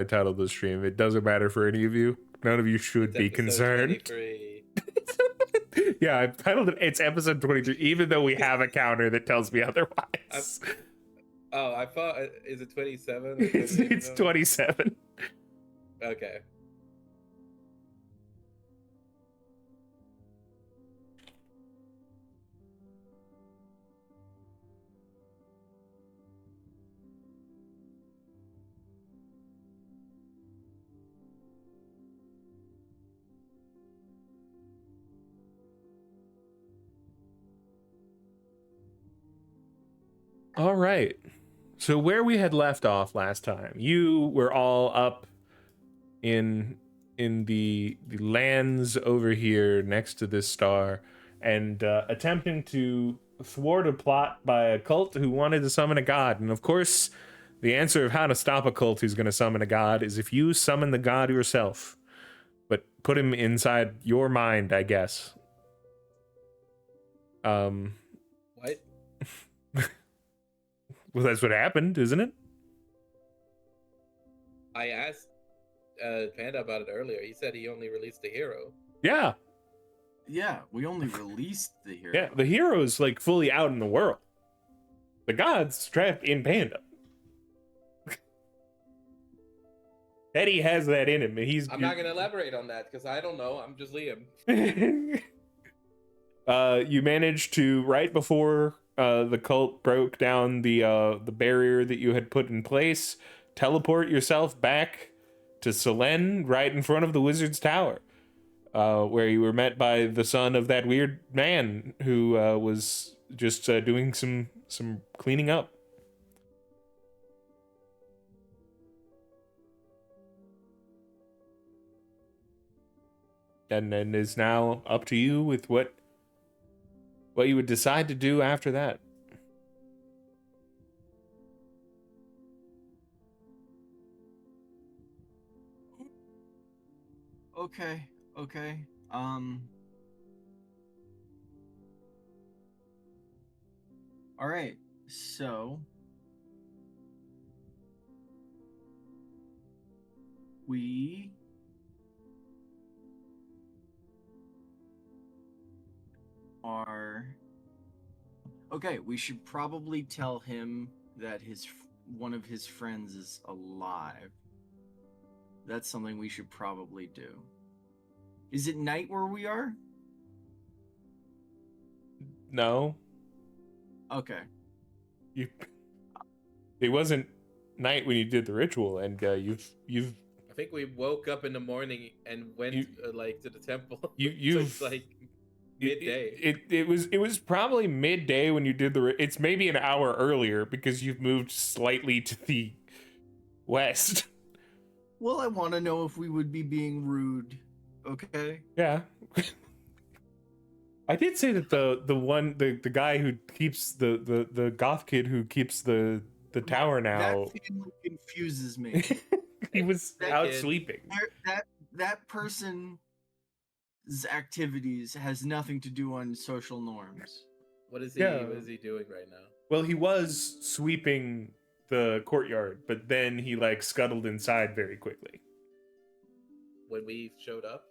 I titled the stream. It doesn't matter for any of you. None of you should It's be episode concerned. 23. Yeah, I titled it. It's episode 23, even though we have a counter that tells me otherwise. I thought, is it 27? It's 27. Okay. All right. So where we had left off last time, you were all up in the lands over here next to this star, and attempting to thwart a plot by a cult who wanted to summon a god. And of course, the answer of how to stop a cult who's going to summon a god is if you summon the god yourself, but put him inside your mind, I guess. What? Well, that's what happened, isn't it? I asked Panda about it earlier. He said he only released the hero. Yeah. Yeah, we only released the hero. Yeah, the hero's like fully out in the world. The god's trapped in Panda. Eddie has that in him, and I'm not gonna elaborate on that because I don't know. I'm just Liam. You managed to, right before the cult broke down the barrier that you had put in place, teleport yourself back to Selene, right in front of the wizard's tower, where you were met by the son of that weird man who was just doing some cleaning up. And then is now up to you with what you would decide to do after that. Okay. All right. So we are okay. We should probably tell him that one of his friends is alive. That's something we should probably do. Is it night where we are? No. Okay. It wasn't night when you did the ritual, and you've I think we woke up in the morning and went like to the temple. You've so it's like midday. It was probably midday when you did it's maybe an hour earlier because you've moved slightly to the west. Well, I want to know if we would be being rude. Okay. Yeah. I did say that the guy who keeps the goth kid who keeps the tower now. That family confuses me. He was out kid. sleeping. That person's activities has nothing to do on social norms. What is he doing right now? Well, he was sweeping the courtyard, but then he like scuttled inside very quickly. When we showed up?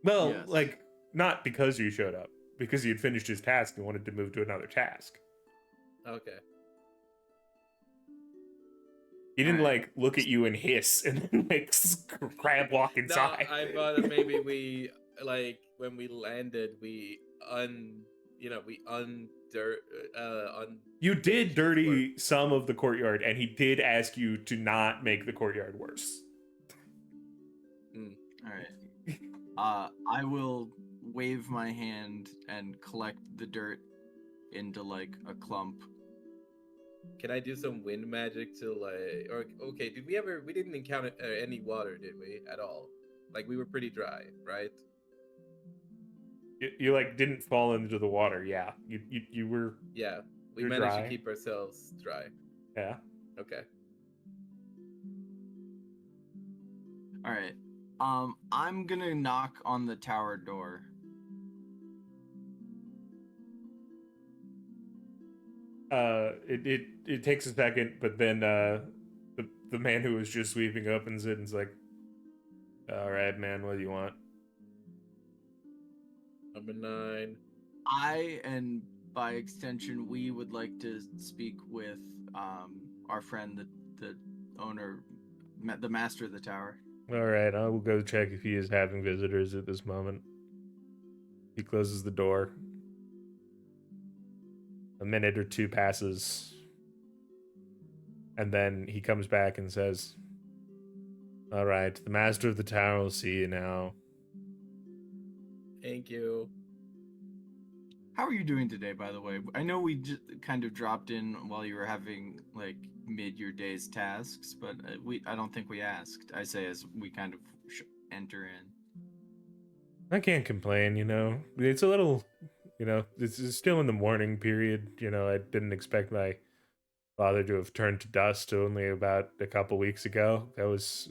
Well, Yes. like not because you showed up, because he had finished his task and wanted to move to another task. Okay. He didn't like look at you and hiss and then like crab walk inside. No, I thought that maybe we like when we landed we You did dirty some of the courtyard, and he did ask you to not make the courtyard worse. All right. I will wave my hand and collect the dirt into like a clump. Can I do some wind magic to like? Or okay, we didn't encounter any water, did we? At all? Like we were pretty dry, right? You like didn't fall into the water. Yeah, you were. Yeah, we You're managed dry. to keep ourselves dry. Yeah. Okay. All right. I'm gonna knock on the tower door. It takes a second, but then the the man who was just sweeping opens it and's like, "All right, man, what do you want?" Number 9. I, and by extension, we would like to speak with our friend, the owner, the master of the tower. All right, I will go check if he is having visitors at this moment. He closes the door. A minute or two passes. And then he comes back and says, "All right, the master of the tower will see you now." Thank you. How are you doing today, by the way? I know we just kind of dropped in while you were having like mid your day's tasks, but I don't think we asked. I say as we kind of enter in. I can't complain, you know. It's a little, you know, it's still in the morning period. You know, I didn't expect my father to have turned to dust only about a couple weeks ago. That was,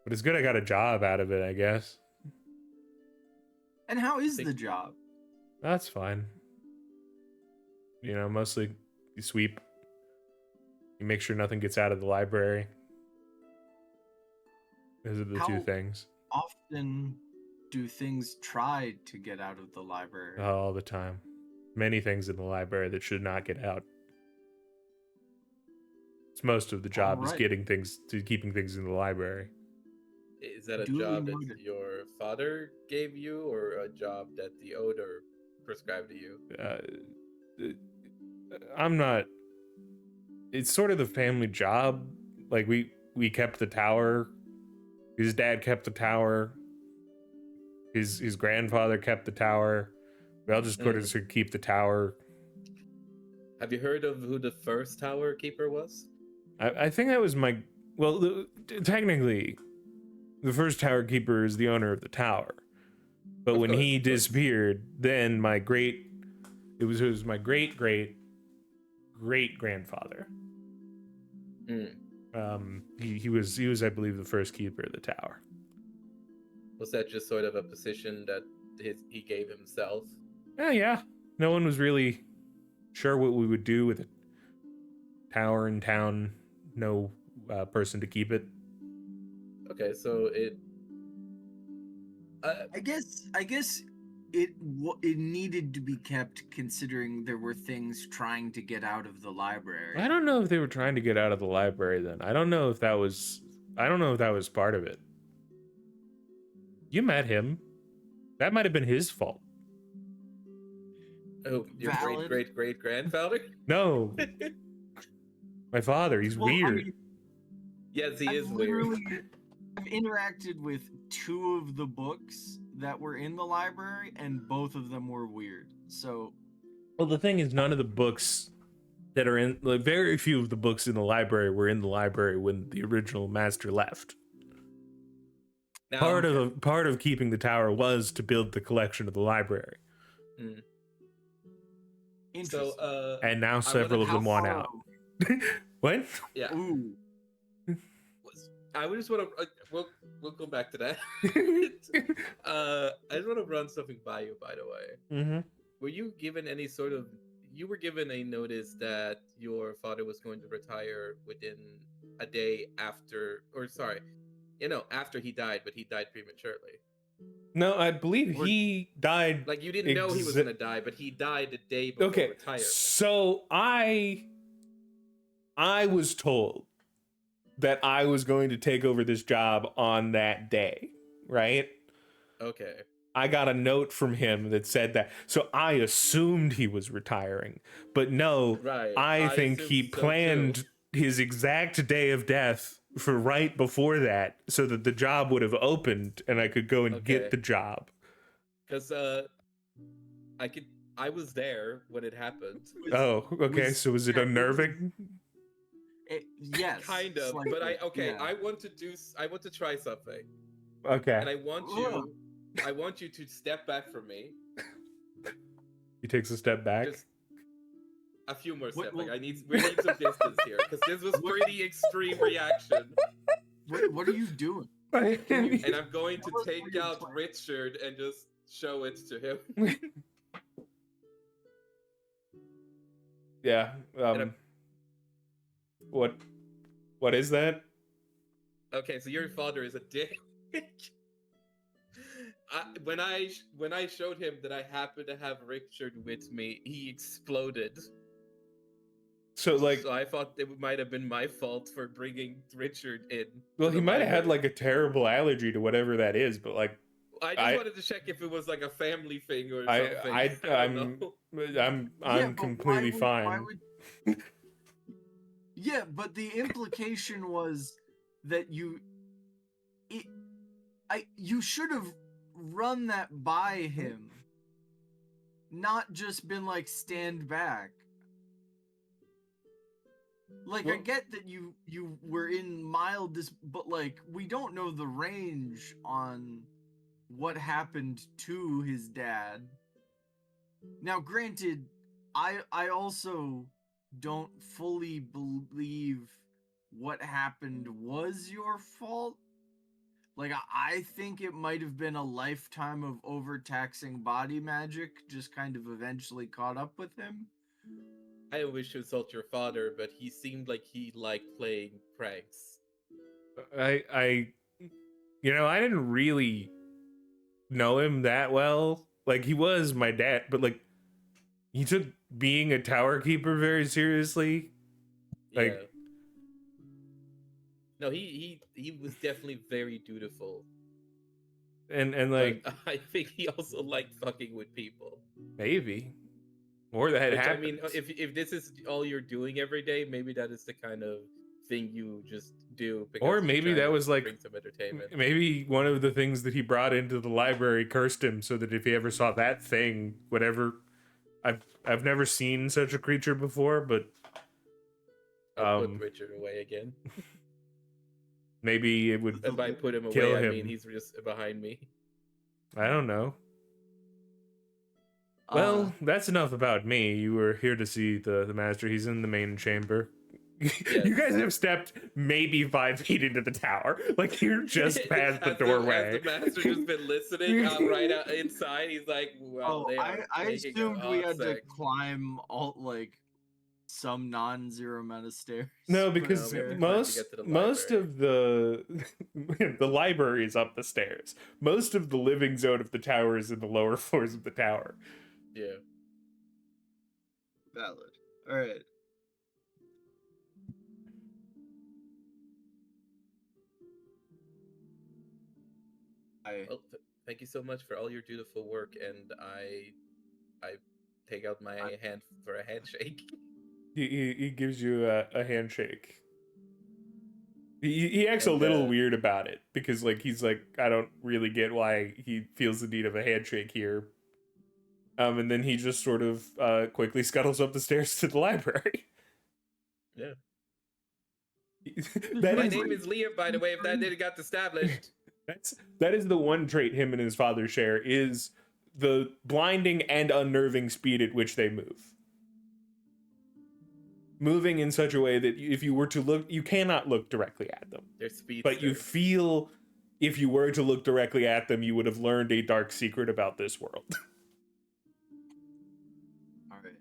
but it's good I got a job out of it, I guess. And how is the job? That's fine. You know, mostly you sweep. You make sure nothing gets out of the library. Those are the two things. Often do things try to get out of the library? All the time. Many things in the library that should not get out. It's most of the job is keeping things in the library. Is that a job that your father gave you, or a job that the owner prescribed to you? I'm not. It's sort of the family job. Like we kept the tower. His dad kept the tower. His grandfather kept the tower. We all just sort of keep the tower. Have you heard of who the first tower keeper was? I think that was my. Well, technically, the first tower keeper is the owner of the tower. But when he disappeared, then my it was my great grandfather. He was I believe the first keeper of the tower. Was that just sort of a position that he gave himself? Yeah. No one was really sure what we would do with a tower in town. No person to keep it. Okay, so it. I guess it needed to be kept, considering there were things trying to get out of the library. I don't know if they were trying to get out of the library then. I don't know if that was part of it. You met him. That might have been his fault. Oh, your great grandfather? No. My father, he's weird. I mean, yes, he is weird. I've interacted with 2 of the books that were in the library, and both of them were weird. So, well, the thing is, none of the books that are in, like, very few of the books in the library were in the library when the original master left. Now, part of keeping the tower was to build the collection of the library. So, and now several of them want out. What? Yeah. Ooh. I just want to. We'll go back to that. I just want to run something by you, by the way. Mm-hmm. Were you given any sort of? You were given a notice that your father was going to retire within a day after, or sorry, after he died, but he died prematurely. No, I believe he died. Like, you didn't know he was gonna die, but he died the day before retirement. So I was told that I was going to take over this job on that day, right? Okay. I got a note from him that said that. So I assumed he was retiring. But no, right. I think he planned his exact day of death for right before that, so that the job would have opened and I could go and get the job. Because I was there when it happened. Oh, okay. So was it unnerving? Yes. Kind of. Slightly. But I want to try something. Okay. And I want you to step back from me. He takes a step back. Just a few more steps. We need some distance here, because this was pretty extreme reaction. What are you doing? And I'm going to take out Richard and just show it to him. Yeah. What? What is that? Okay, so your father is a dick. When I showed him that I happened to have Richard with me, he exploded. So like, So I thought it might have been my fault for bringing Richard in. well, to he the might have had library. like a terrible allergy to whatever that is, but like, I just I, wanted to check if it was like a family thing or I, something. I, I don't know. Yeah, I'm but why completely would fine. Yeah, but the implication was that you should have run that by him, not just been like stand back. Like I Well- get that you were in mild but like we don't know the range on what happened to his dad. Now granted, I also don't fully believe what happened was your fault. Like I think it might have been a lifetime of overtaxing body magic just kind of eventually caught up with him. I don't wish to insult your father, but he seemed like he liked playing pranks. I, I didn't really know him that well. Like he was my dad, but like he took being a tower keeper very seriously. Yeah. Like, No, he was definitely very dutiful. and But like I think he also liked fucking with people. maybe, or that had Which I happened. mean, if this is all you're doing every day, maybe that is the kind of thing you just do because Or you're maybe trying that to was like bring some entertainment. maybe one of the things that he brought into the library cursed him, so that if he ever saw that thing, whatever, I've never seen such a creature before, but I'll put Richard away again. maybe it would And by put him kill away, I mean him. he's just behind me. I don't know. Well, that's enough about me. You were here to see the master. He's in the main chamber. You guys have stepped maybe 5 feet into the tower. Like you're just past the Has doorway. the master just been listening right out inside? He's like, "Wow, they are I taking assumed a we hot had to sec." climb all like some non-zero meta stairs. No, but because we have to fair. climb to get to the most library. of the library is up the stairs. Most of the living zone of the tower is in the lower floors of the tower. Yeah. Valid. All right. Well, thank you so much for all your dutiful work, and I take out my hand for a handshake. He gives you a handshake. He acts a And, little weird about it because like he's like, I don't really get why he feels the need of a handshake here. And then he just sort of quickly scuttles up the stairs to the library. Yeah. That My is, name is Liam, by the way, if that didn't got established. that is the one trait him and his father share, is the blinding and unnerving speed at which they move. Moving in such a way that if you were to look, you cannot look directly at them. They're speedsters. But you feel if you were to look directly at them, you would have learned a dark secret about this world. All right.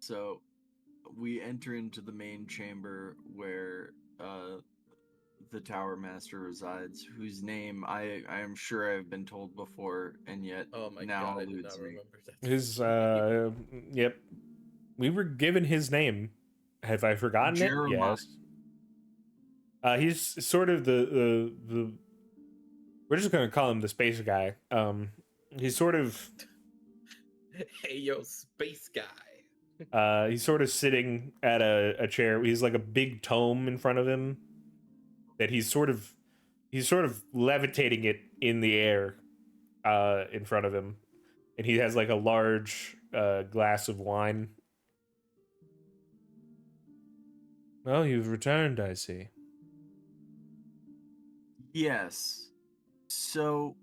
So we enter into the main chamber where the Tower Master resides, whose name I am sure I've been told before, and yet Oh my now god, I do eludes not me. remember that. His yep. We were given his name. Have I forgotten Jeremiah. it? Yes. He's sort of the we're just gonna call him the space guy. He's sort of Hey yo, space guy. he's sort of sitting at a chair. He's like a big tome in front of him that he's sort of levitating it in the air in front of him, and he has like a large glass of wine. Well, you've returned, I see. Yes. So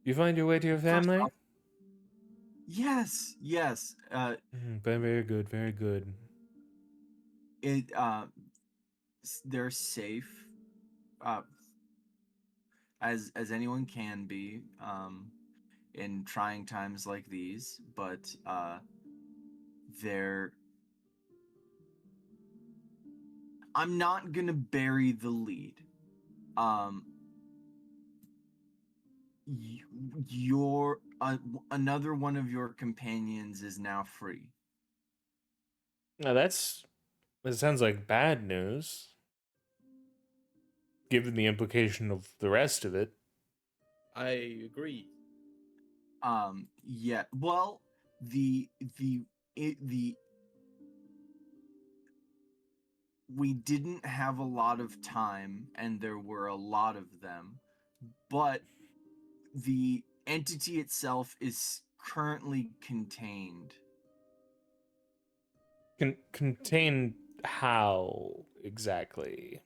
You find your way to your First family? off- yes. Very good, very good. It they're safe. As anyone can be in trying times like these, but they're I'm not gonna bury the lead. Your another one of your companions is now free. Now that sounds like bad news, given the implication of the rest of it. I agree. Yeah. Well, the we didn't have a lot of time, and there were a lot of them, but the entity itself is currently contained. Contained how exactly?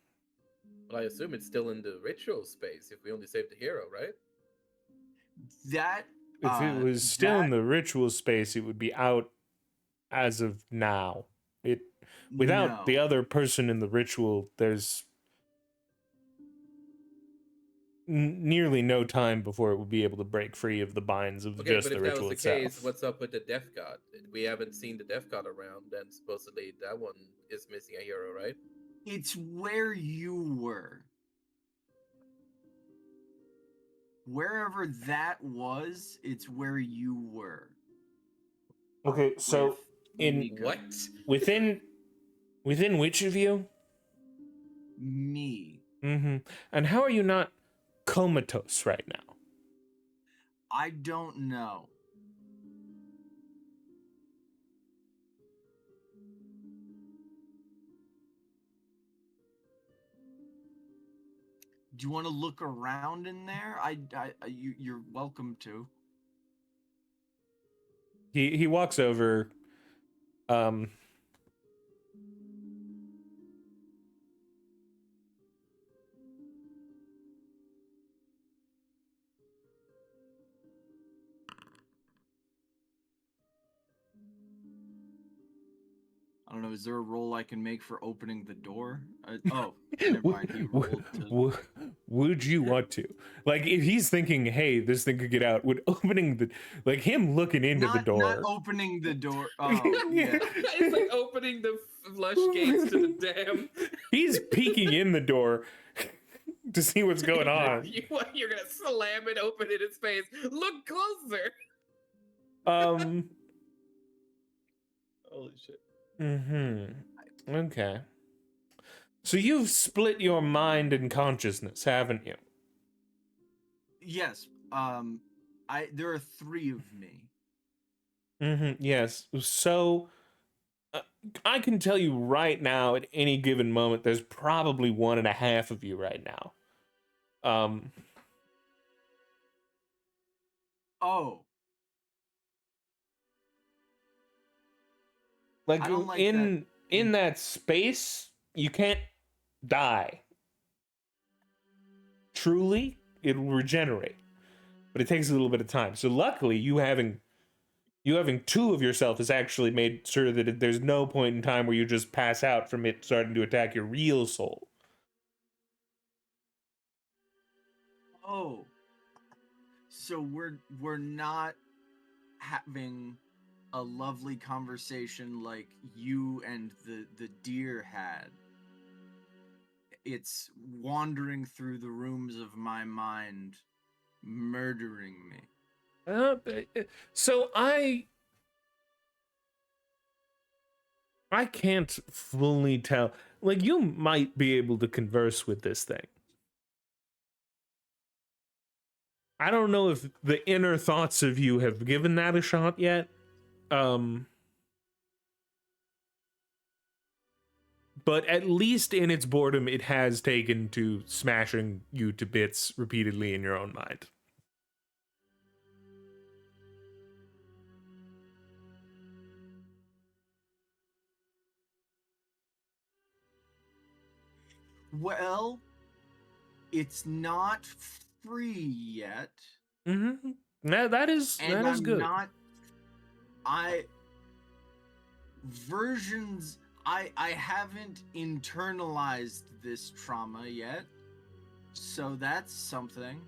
Well, I assume it's still in the ritual space if we only saved the hero, right? That If it was still in the ritual space, it would be out as of now. It without the no. other person in the ritual, there's nearly no time before it would be able to break free of the binds of Okay, just but the if that was ritual the itself. case, what's up with the Death God? We haven't seen the Death God around, and supposedly that one is missing a hero, right? It's where you were. Wherever that was, it's where you were. Okay, so With in Mika. What? within which of you? Me. Mm-hmm. And how are you not comatose right now? I don't know. Do you want to look around in there? You're welcome to. He walks over. Um, I don't know. Is there a roll I can make for opening the door? Oh, never mind. He rolled to. Would you want to? Like, if he's thinking, "Hey, this thing could get out," would opening the like him looking into the door? Not opening the door. Oh, yeah. It's like opening the flush gates to the dam. He's peeking in the door to see what's going on. You're gonna slam it open in his face. Look closer. Holy shit. Okay. So you've split your mind and consciousness, haven't you? Yes. There are 3 of me. Yes. So I can tell you right now, at any given moment, there's probably 1.5 of you right now. Oh. Like, I don't like in that space, you can't die. Truly, it will regenerate, but it takes a little bit of time. So luckily, you having 2 of yourself has actually made sure that there's no point in time where you just pass out from it starting to attack your real soul. Oh. So we're not having a lovely conversation like you and the deer had. It's wandering through the rooms of my mind, murdering me. So I can't fully tell. Like, you might be able to converse with this thing. I don't know if the inner thoughts of you have given that a shot yet. But at least in its boredom, it has taken to smashing you to bits repeatedly in your own mind. Well, it's not free yet. Mm-hmm. That is good. I haven't internalized this trauma yet, so that's something.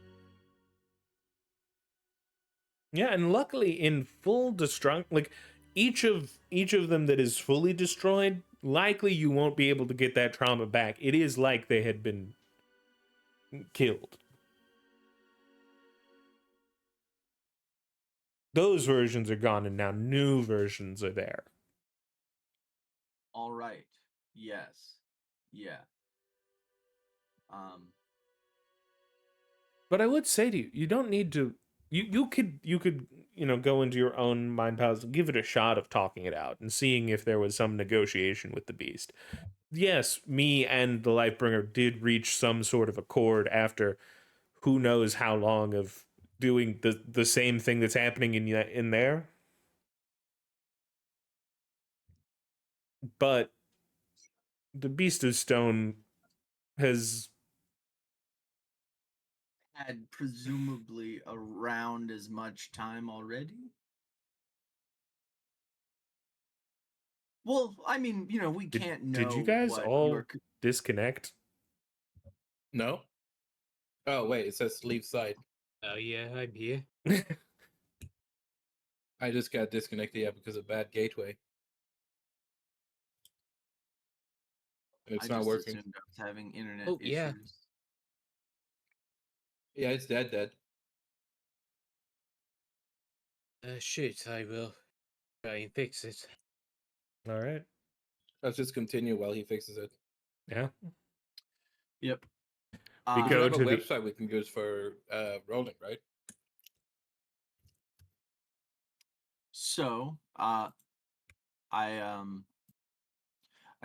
Yeah, and luckily in full destruct, like each of them that is fully destroyed likely you won't be able to get that trauma back. It is like they had been killed. Those versions are gone, and now new versions are there. All right. Yes. Yeah. But I would say to you, you don't need to. You could go into your own mind palace, give it a shot of talking it out and seeing if there was some negotiation with the beast. Yes, me and the Lightbringer did reach some sort of accord after who knows how long of doing the same thing that's happening in there. But the Beast of Stone has had presumably around as much time already. Well, I mean, we can't know. Did you guys what all disconnect? No. Oh wait, it says leave site. Oh yeah, I'm here. I just got disconnected because of bad gateway. It's I not just working. assumed I was having internet Oh, yeah. issues. Yeah, it's dead. Shoot, I will try and fix it. All right. Let's just continue while he fixes it. Yeah. Yep. We We go have a to the- website we can use for rolling, right? So, I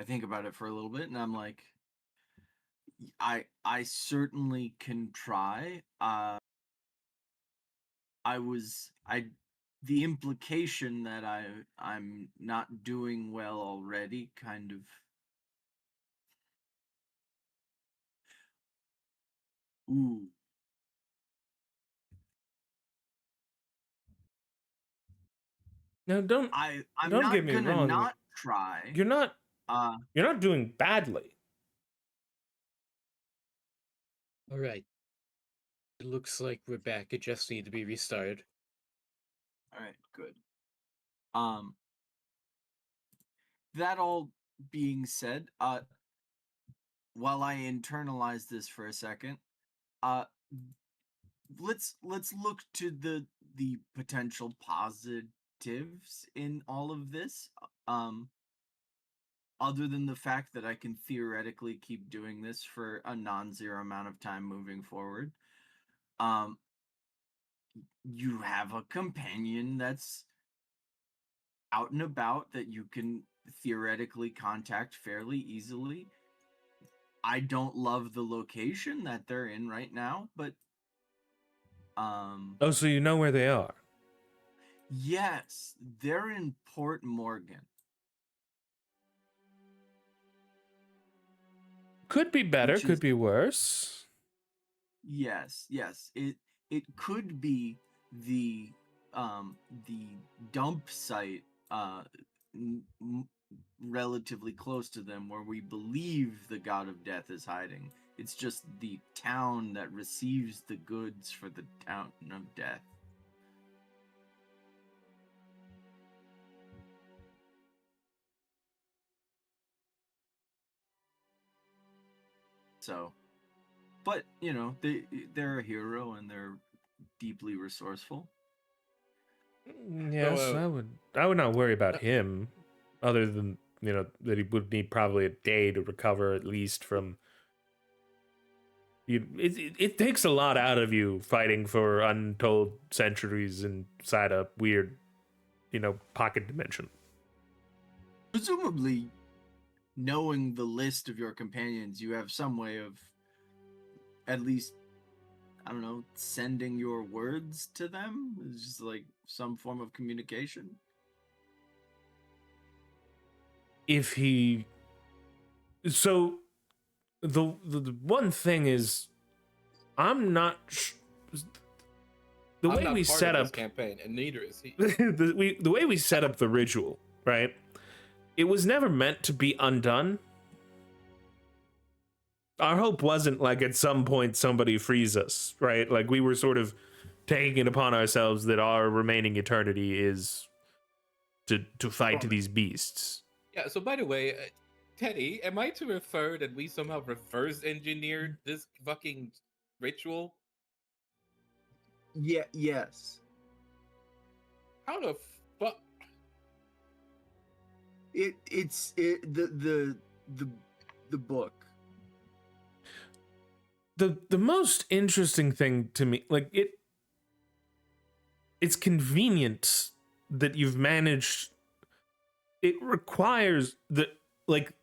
think about it for a little bit, and I'm like, I certainly can try. The implication that I'm not doing well already kind of. Ooh. No, I'm don't not get me gonna wrong. not try. You're not doing badly. All right. It looks like we're back. It just need to be restarted. All right, good. That all being said, while I internalize this for a second, let's look to the potential positives in all of this. Other than the fact that I can theoretically keep doing this for a non-zero amount of time moving forward. You have a companion that's out and about that you can theoretically contact fairly easily. I don't love the location that they're in right now, but Oh, so you know where they are? yes, they're in Port Morgan. Could be better, Which could is- be worse. Yes. It could be the dump site relatively close to them where we believe the god of death is hiding. It's just the town that receives the goods for the town of death. So, but they're a hero and they're deeply resourceful. Yes, So, I would not worry about him, other than that he would need probably a day to recover at least from. It takes a lot out of you fighting for untold centuries inside a weird, pocket dimension. Presumably, knowing the list of your companions, you have some way of at least, I don't know, sending your words to them. It's just like some form of communication. If he, so the one thing is, I'm not. The I'm way not we part set of up this campaign, and neither is he. the way we set up the ritual, right? It was never meant to be undone. Our hope wasn't like at some point somebody frees us, right? Like we were sort of taking it upon ourselves that our remaining eternity is to fight these beasts. Yeah. So by the way, Teddy, am I to refer that we somehow reverse engineered this fucking ritual? Yeah, yes. How the fuck? The book. The most interesting thing to me, like it's convenient that you've managed. It requires like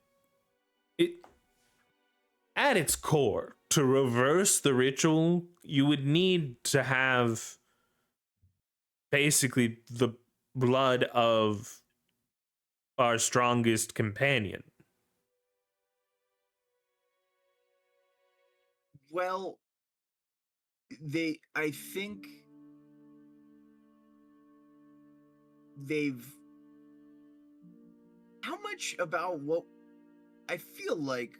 it at its core to reverse the ritual. You would need to have basically the blood of our strongest companion. Well, I think they've. How much about what I feel like?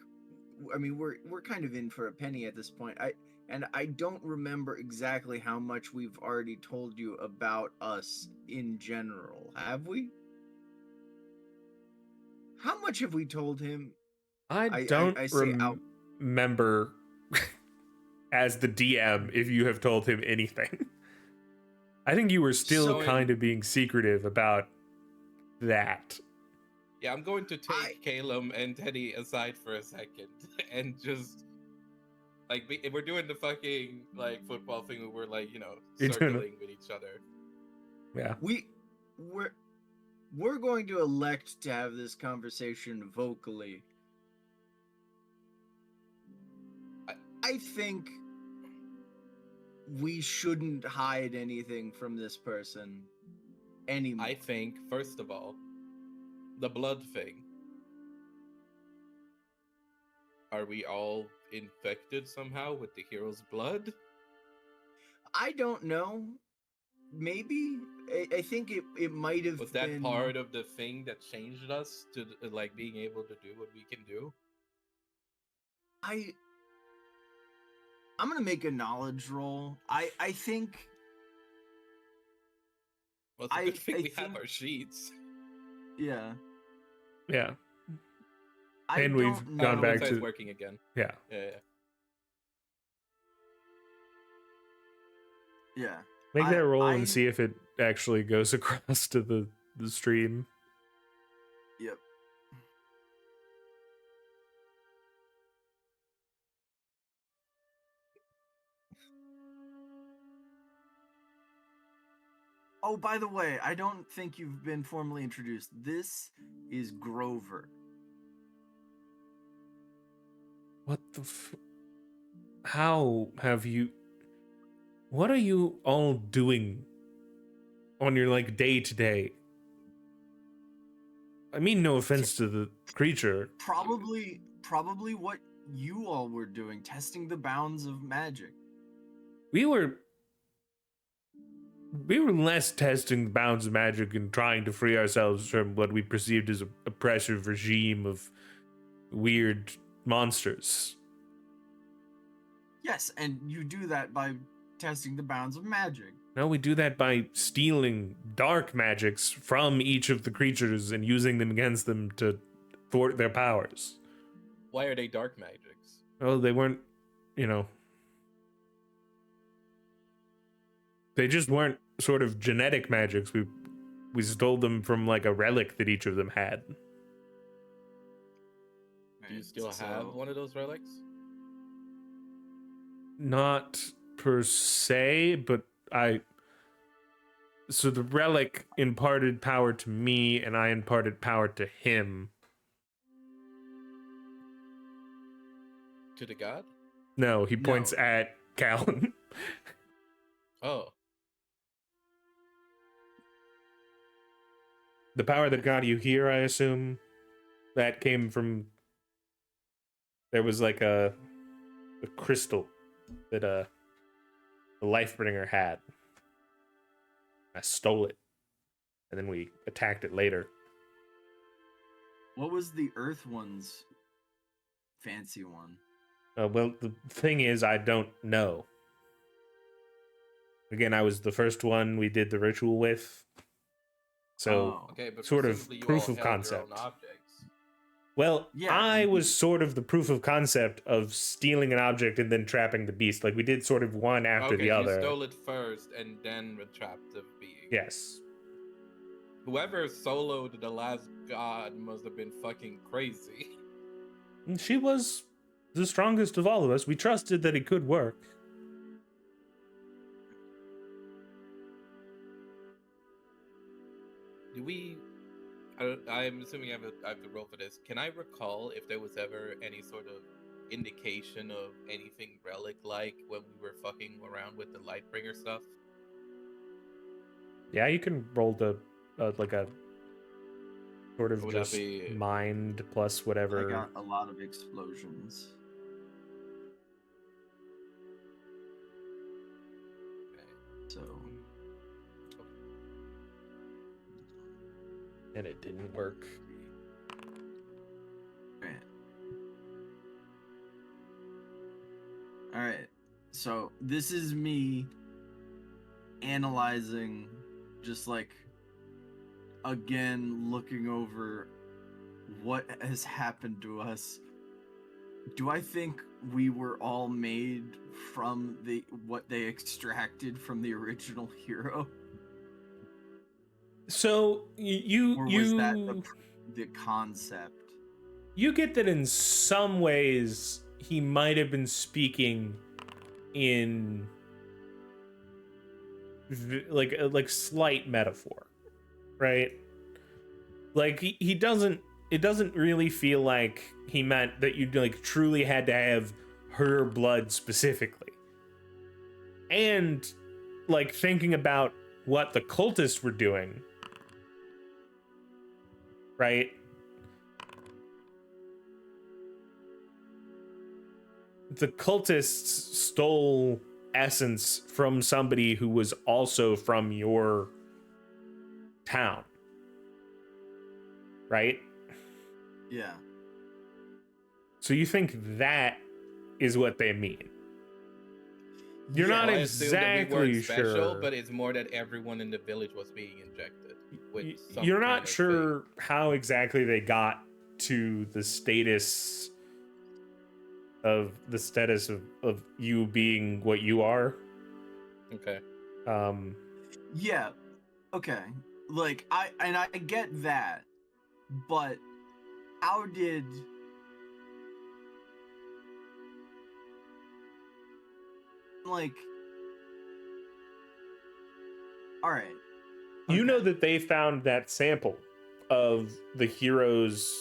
I mean, we're kind of in for a penny at this point. I don't remember exactly how much we've already told you about us in general. Have we? How much have we told him? I don't I say remember as the DM if you have told him anything. I think you were still So- kind of being secretive about that. Yeah, I'm going to take Caleb and Teddy aside for a second and just like we're doing the fucking like football thing where we're like, you know, You're doing circling with each other. Yeah. We're going to elect to have this conversation vocally. I think we shouldn't hide anything from this person anymore. I think, first of all, the blood thing. Are we all infected somehow with the hero's blood? I don't know. Maybe. I think it might have Was that been part of the thing that changed us to like being able to do what we can do? I'm gonna make a knowledge roll. I think Well, it's a good thing I we have think- our sheets. yeah. Yeah. I And we've don't gone know. back It's to- working again. Yeah. Yeah. Yeah. Make that roll I- and see if it actually goes across to the stream. Yep. Oh, by the way, I don't think you've been formally introduced. This is Grover. What the How have you What are you all doing on your like day to day? I mean no offense to the creature. Probably what you all were doing, testing the bounds of magic. We were less testing the bounds of magic and trying to free ourselves from what we perceived as a oppressive regime of weird monsters. Yes, and you do that by testing the bounds of magic. No, we do that by stealing dark magics from each of the creatures and using them against them to thwart their powers. Why are they dark magics? Oh, they weren't, you know. They just weren't sort of genetic magics. We stole them from like a relic that each of them had. Do you still have one of those relics? Not per se, but so the relic imparted power to me and I imparted power to him. To the god? No, he points No. at Callan. Oh. The power that got you here, I assume, that came from. There was like a crystal that the Lifebringer had. I stole it, and then we attacked it later. What was the Earth one's fancy one? Well, the thing is, I don't know. Again, I was the first one we did the ritual with. So, Oh. Okay, but Sort of presumably you proof all of held your own concept. objects. Well, Yeah, I and was sort of the proof of concept of stealing an object and then trapping the beast. Like we did sort of one after Okay, the you other. stole it first and then trapped the being. Yes. Whoever soloed the last god must have been fucking crazy. And she was the strongest of all of us. We trusted that it could work. Do we? I'm assuming I have to roll for this. Can I recall if there was ever any sort of indication of anything relic-like when we were fucking around with the Lightbringer stuff? Yeah, you can roll the like a sort of Or would that just be? mind plus I whatever. got a lot of explosions. So And it didn't work. all right. So this is me analyzing, just like again looking over what has happened to us. Do I think we were all made from what they extracted from the original hero, So or was that the concept? you get that in some ways he might have been speaking in like slight metaphor, right? Like he doesn't, it doesn't really feel like he meant that you like truly had to have her blood specifically. And like thinking about what the cultists were doing, right? The cultists stole essence from somebody who was also from your town, right? Yeah. So you think that is what they mean? You're Yeah, not I assumed that we exactly weren't special, sure, but it's more that everyone in the village was being injected with some you're kind not of sure how exactly they got to the status of you being what you are. thing. Okay. Yeah. Okay. Like I get that, but how did like all right. You know Okay. that they found that sample of the heroes,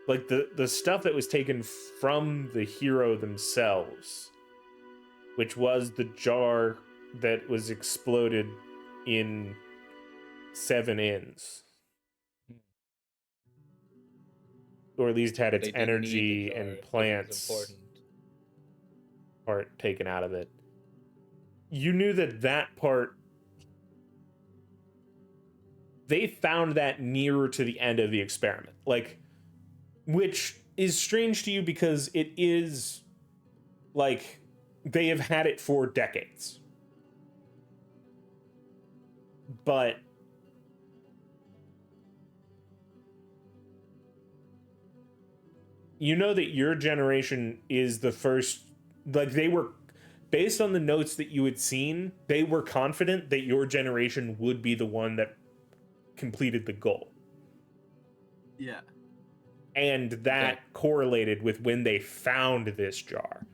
like the stuff that was taken from the hero themselves, which was the jar that was exploded in Seven Inns, or at least had its They didn't need the energy jar and because it was plants important. part taken out of it. You knew that that part, they found that nearer to the end of the experiment, like, which is strange to you because it is like they have had it for decades, but you know that your generation is the first, like they were, based on the notes that you had seen, they were confident that your generation would be the one that completed the goal. Yeah. And that Okay. correlated with when they found this jar.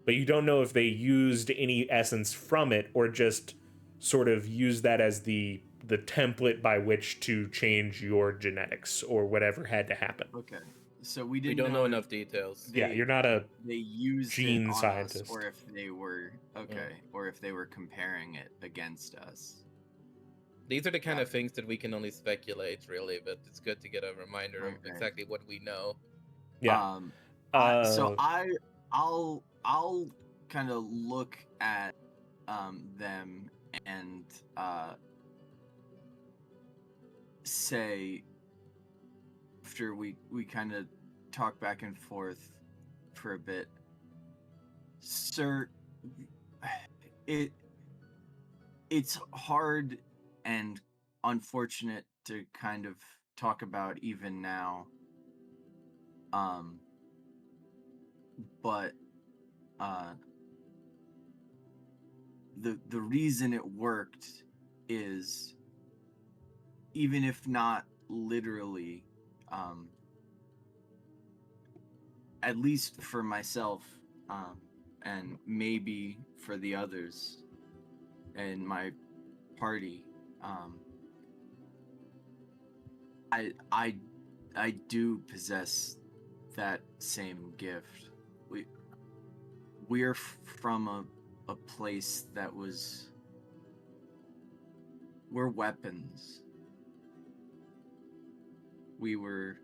But you don't know if they used any essence from it or just sort of used that as the template by which to change your genetics or whatever had to happen. Okay. So we We didn't don't know if enough details. Yeah, you're not a they used gene it on scientist. us, or if they were or if they were comparing it against us. These are the kind Got of things that we can only speculate, really, but it's good to get a reminder of Okay. exactly what we know. yeah. So I'll kind of look at them and say, after we kind of talk back and forth for a bit, sir, it's hard and unfortunate to kind of talk about even now, Um, but the reason it worked is, even if not literally, at least for myself, and maybe for the others in my party, I do possess that same gift. We're from a place that was, we're weapons. We were,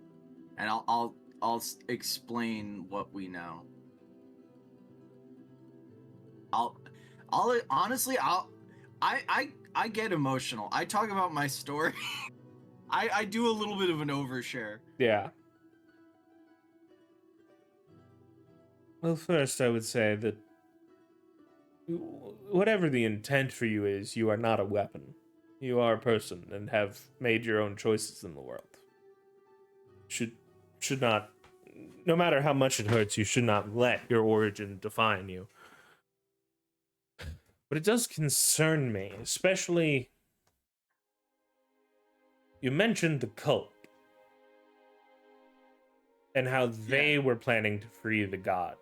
and I'll explain what we know. I get emotional. I talk about my story. I do a little bit of an overshare. Yeah. Well, first, I would say that whatever the intent for you is, you are not a weapon. You are a person and have made your own choices in the world. Should not, no matter how much it hurts, you should not let your origin define you. But it does concern me, especially you mentioned the cult and how they were planning to free the god.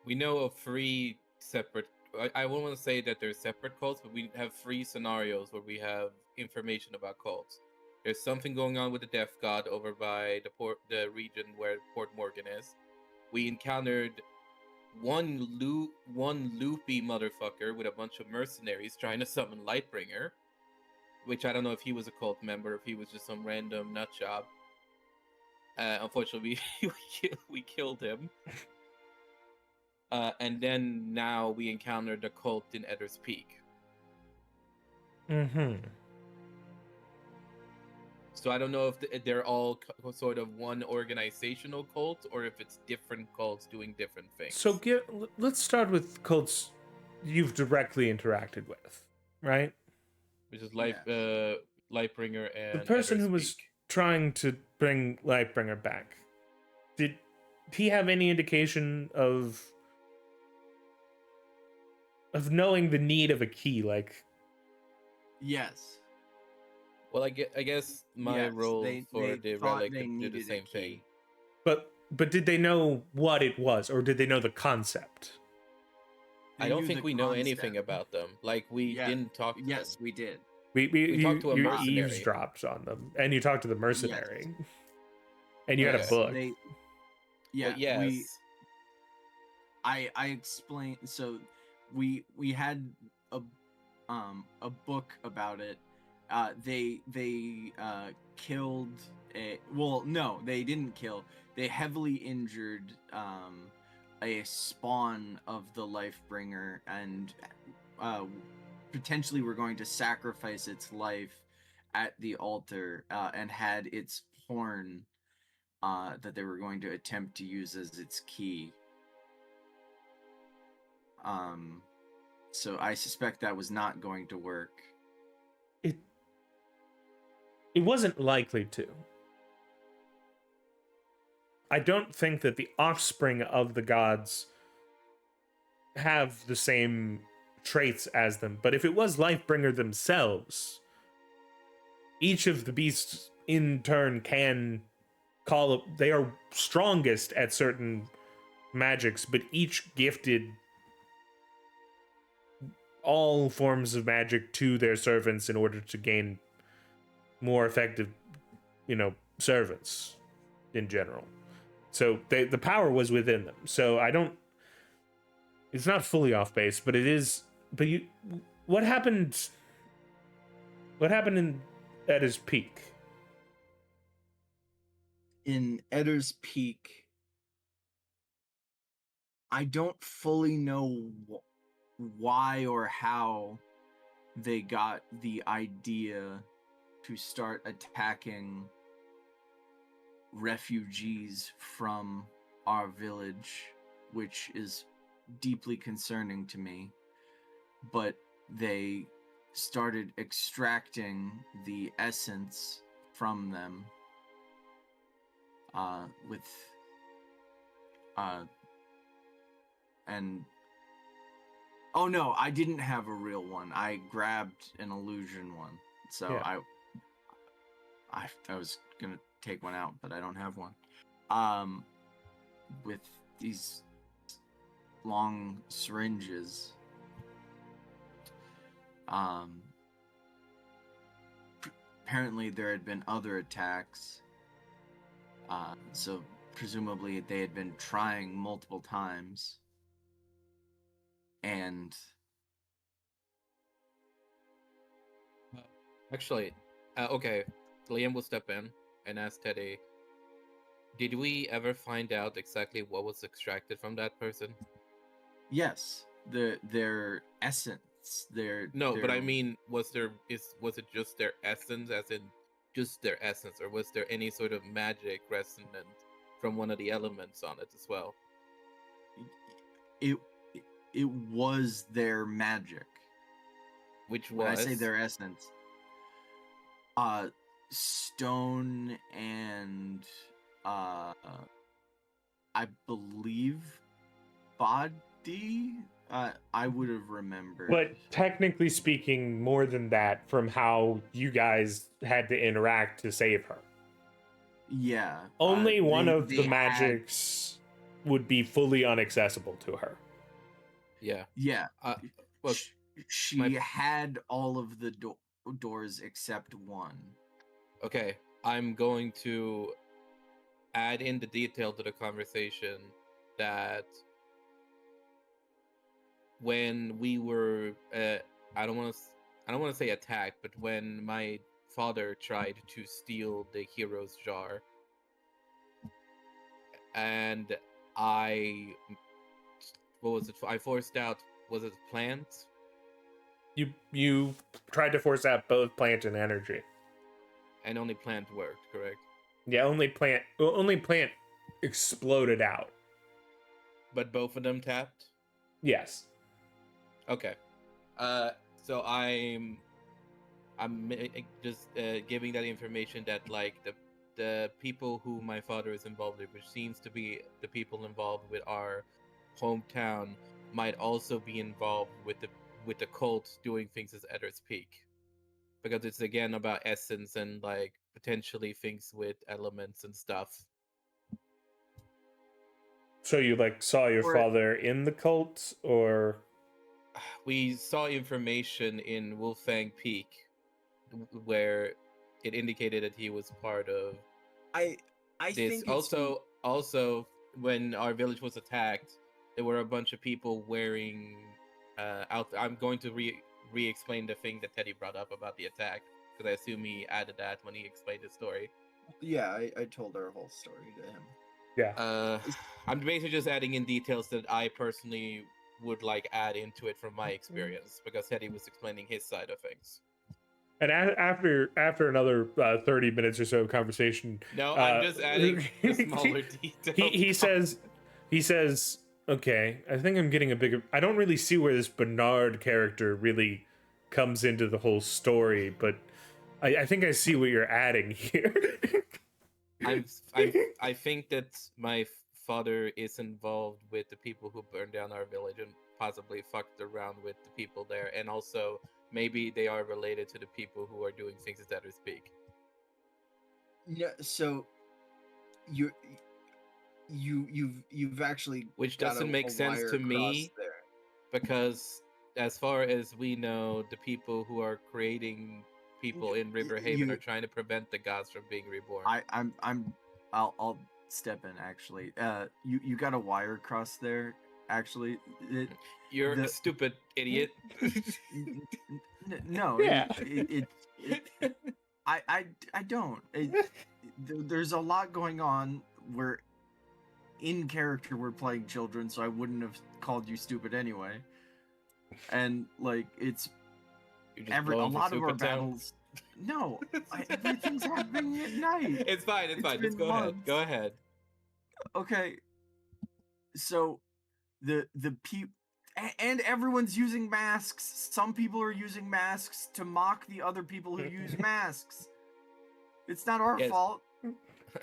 We know of 3 separate. I won't want to say that they're separate cults, but we have 3 scenarios where we have information about cults. There's something going on with the Death God over by the region where Port Morgan is. We encountered one loopy motherfucker with a bunch of mercenaries trying to summon Lightbringer, which I don't know if he was a cult member, if he was just some random nutjob. Unfortunately, we killed him. And then now we encountered the cult in Edder's Peak. Mm-hmm. So I don't know if they're all sort of one organizational cult or if it's different cults doing different things. So let's start with cults you've directly interacted with, right? Which is Lightbringer and the person Edder's who was Peak. trying to bring Lightbringer back. Did he have any indication of knowing the need of a key? Like, Yes. Well, I guess my role for the relic could do the same thing. But did they know what it was, or did they know the concept? I don't think we know anything about them. Like, we didn't talk to them. Yes, we did. We talked to a mercenary. You eavesdropped on them, and you talked to the mercenary. Yes. And you had a book. I explained. So we had a book about it. They killed a, well, no, they didn't kill. They heavily injured a spawn of the Lifebringer, and potentially were going to sacrifice its life at the altar, and had its horn that they were going to attempt to use as its key. So I suspect that was not going to work. It wasn't likely to. I don't think that the offspring of the gods have the same traits as them, but if it was Lifebringer themselves, each of the beasts in turn can call up, they are strongest at certain magics, but each gifted all forms of magic to their servants in order to gain more effective, servants in general. So the power was within them. So it's not fully off base, but it is. But what happened in Edda's Peak? In Edder's Peak, I don't fully know why or how they got the idea to start attacking refugees from our village, which is deeply concerning to me. But they started extracting the essence from them with And oh no, I didn't have a real one. I grabbed an illusion one. So Yeah. I was gonna take one out, but I don't have one. With these long syringes. Apparently there had been other attacks. So presumably they had been trying multiple times. And Actually, okay. Liam will step in and ask Teddy, did we ever find out exactly what was extracted from that person? yes, their essence, No, but I mean, was it just their essence, as in just their essence, or was there any sort of magic resonant from one of the elements on it as well? it was their magic. Which When I was say their essence, stone and I believe body. I would have remembered. But technically speaking, more than that, from how you guys had to interact to save her. Yeah. Only one of they the had- magics would be fully inaccessible to her. Yeah. Yeah. Well, She my- had all of the doors except one. okay. I'm going to add in the detail to the conversation that when we were, I don't want to say attacked, but when my father tried to steal the hero's jar, and what was it? I forced out. Was it plant? You tried to force out both plant and energy. And only plant worked, correct? Yeah, only plant exploded out. But both of them tapped. Yes. Okay. So I'm just giving that information that like the people who my father is involved with, which seems to be the people involved with our hometown, might also be involved with the cult doing things as Eddar's Peak, because it's again about essence and like potentially things with elements and stuff. So you like saw your Or- father in the cult, or We saw information in Wolfang Peak where it indicated that he was part of I this. think it's Also, when our village was attacked, there were a bunch of people wearing I'm going to re-explain the thing that Teddy brought up about the attack, because I assume he added that when he explained his story. Yeah, I told our whole story to him. yeah. I'm basically just adding in details that I personally would like add into it from my experience, because Teddy was explaining his side of things. And after another 30 minutes or so of conversation, No, I'm just adding the smaller details. he says, okay, I think I'm getting a bigger. I don't really see where this Bernard character really comes into the whole story, but I think I see what you're adding here. I think that my father is involved with the people who burned down our village and possibly fucked around with the people there, and also maybe they are related to the people who are doing things as Eddar's Peak. Yeah, so you've actually Which got doesn't a make sense wire to across me, there. because as far as we know, the people who are creating people in Riverhaven are trying to prevent the gods from being reborn. I'll step in actually. You got a wire across there. Actually, You're the- a stupid idiot. no. Yeah. I don't. There's a lot going on. We're in character. We're playing children, so I wouldn't have called you stupid anyway. And like it's You're just a blowing lot of our Fusuka down. battles. No, everything's happening at night. It's fine. It's fine. Just been go ahead. months. Go ahead. Okay, so the people and everyone's using masks. Some people are using masks to mock the other people who use masks. It's not our Yes. fault.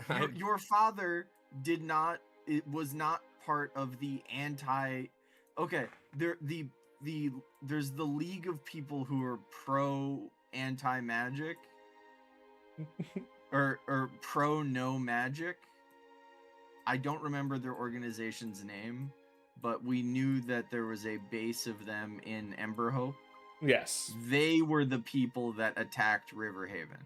I'm- Your father did not. It was not part of the anti. Okay, there's the League of people who are pro anti magic or pro no magic. I don't remember their organization's name, but we knew that there was a base of them in Emberhope. Yes. They were the people that attacked Riverhaven.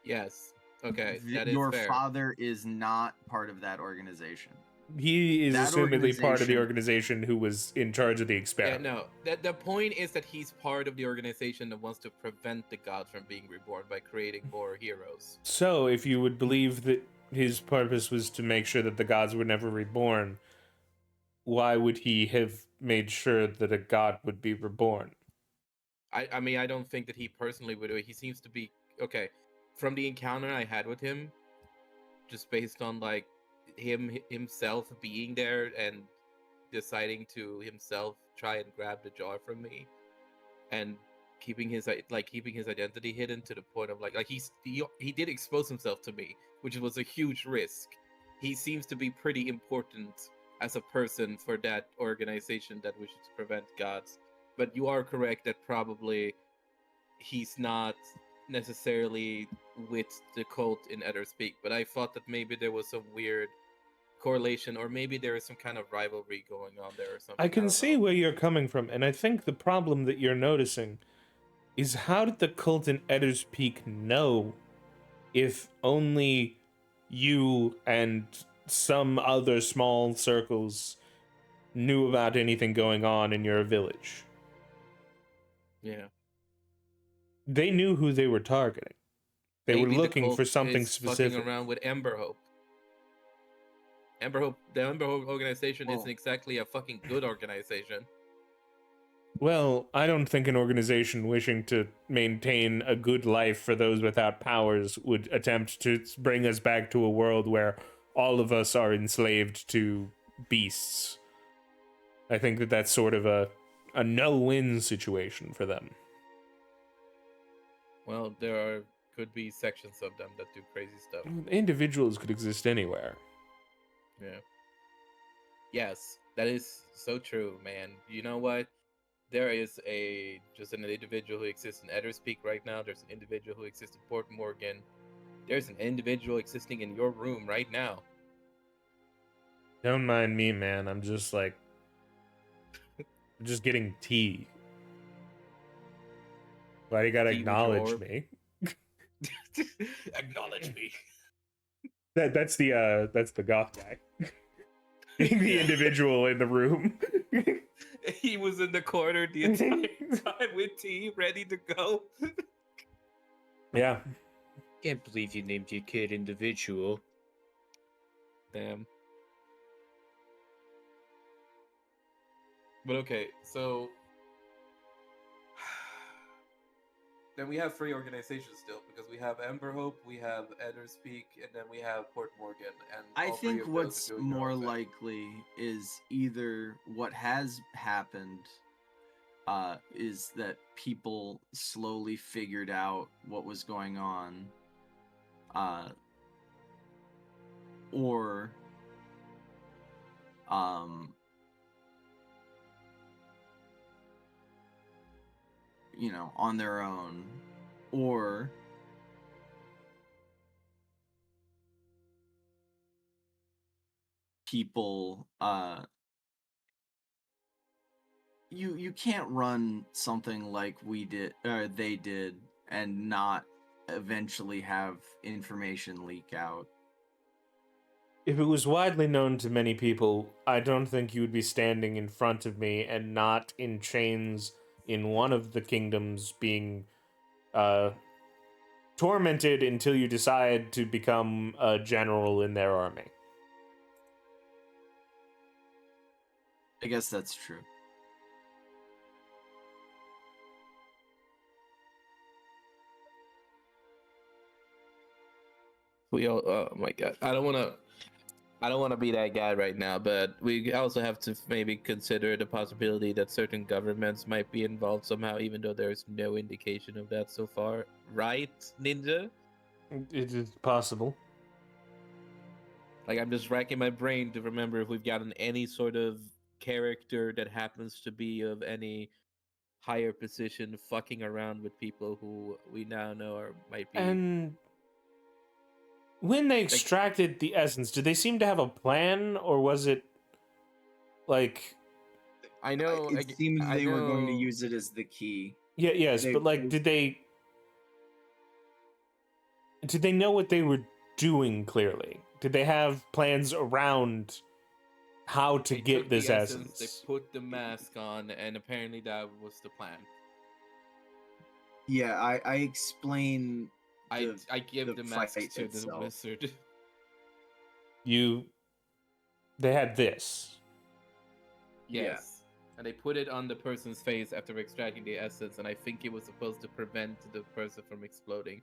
Yes. Okay, that is Your fair. father is not part of that organization. He is That assumedly part of the organization- organization who was in charge of the Yeah, experiment. no. The point is that he's part of the organization that wants to prevent the gods from being reborn by creating more heroes. So, if you would believe that his purpose was to make sure that the gods were never reborn, why would he have made sure that a god would be reborn? I mean, I don't think that he personally would do it. He seems to be okay. From the encounter I had with him, just based on like himself being there and deciding to himself try and grab the jar from me, and keeping his identity hidden to the point of like he did expose himself to me, which was a huge risk. He seems to be pretty important as a person for that organization that wishes to prevent gods. But you are correct that probably he's not necessarily with the cult in Etherspeak. But I thought that maybe there was some weird correlation, or maybe there is some kind of rivalry going on there or something. I can don't see know. where you're coming from, and I think the problem that you're noticing is how did the cult in Edder's Peak know if only you and some other small circles knew about anything going on in your village? Yeah. They knew who they were targeting. They were Maybe the looking cult for something is specific. fucking around with Emberhope. The Emberhope organization isn't Well- exactly a fucking good organization. Well, I don't think an organization wishing to maintain a good life for those without powers would attempt to bring us back to a world where all of us are enslaved to beasts. I think that that's sort of a no-win situation for them. Well, could be sections of them that do crazy stuff. Individuals could exist anywhere. Yeah. Yes, that is so true, man. You know what? There is just an individual who exists in Etherspeak right now. There's an individual who exists in Port Morgan. There's an individual existing in your room right now. Don't mind me, man. I'm just like, I'm just getting tea. Why do you gotta Tea with acknowledge your- me? Acknowledge me. That's the goth guy. The individual in the room. He was in the corner the entire time with tea, ready to go. Yeah. Can't believe you named your kid individual. Damn. But okay, so then we have 3 organizations still, because we have Emberhope, we have Etherspeak, and then we have Port Morgan. And I all 3 think of those what's are doing their more own thing. likely is either what has happened is that people slowly figured out what was going on, or you know, on their own, or people you can't run something like we did or they did and not eventually have information leak out. If it was widely known to many people, I don't think you would be standing in front of me and not in chains in one of the kingdoms being tormented until you decide to become a general in their army. I guess that's true. We all, oh my god, I don't want to be that guy right now, but we also have to maybe consider the possibility that certain governments might be involved somehow, even though there's no indication of that so far. Right, Ninja? It is possible. Like I'm just racking my brain to remember if we've gotten any sort of character that happens to be of any higher position fucking around with people who we now know are might be And when they extracted the essence, did they seem to have a plan, or was it like? I know It seemed I they were going to know- use it as the key. Yeah, yes, They- but like, they- did they know what they were doing clearly? Did they have plans around how to they get took this the essence? They put the mask on, and apparently that was the plan. Yeah, I explain. I the give the mask fight to the itself. wizard. They had this. Yes. And they put it on the person's face after extracting the essence, and I think it was supposed to prevent the person from exploding.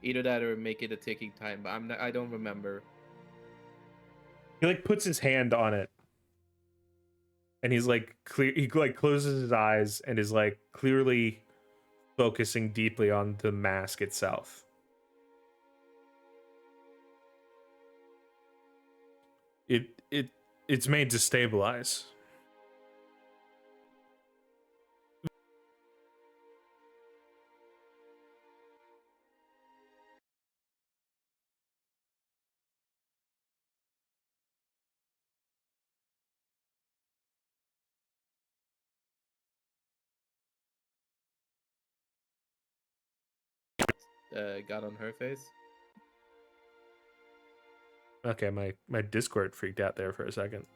Either that or make it a ticking time, but I don't remember. He like puts his hand on it, and he's like clear. He like closes his eyes and is like clearly focusing deeply on the mask itself. It's made to stabilize. Got on her face. Okay, my Discord freaked out there for a second.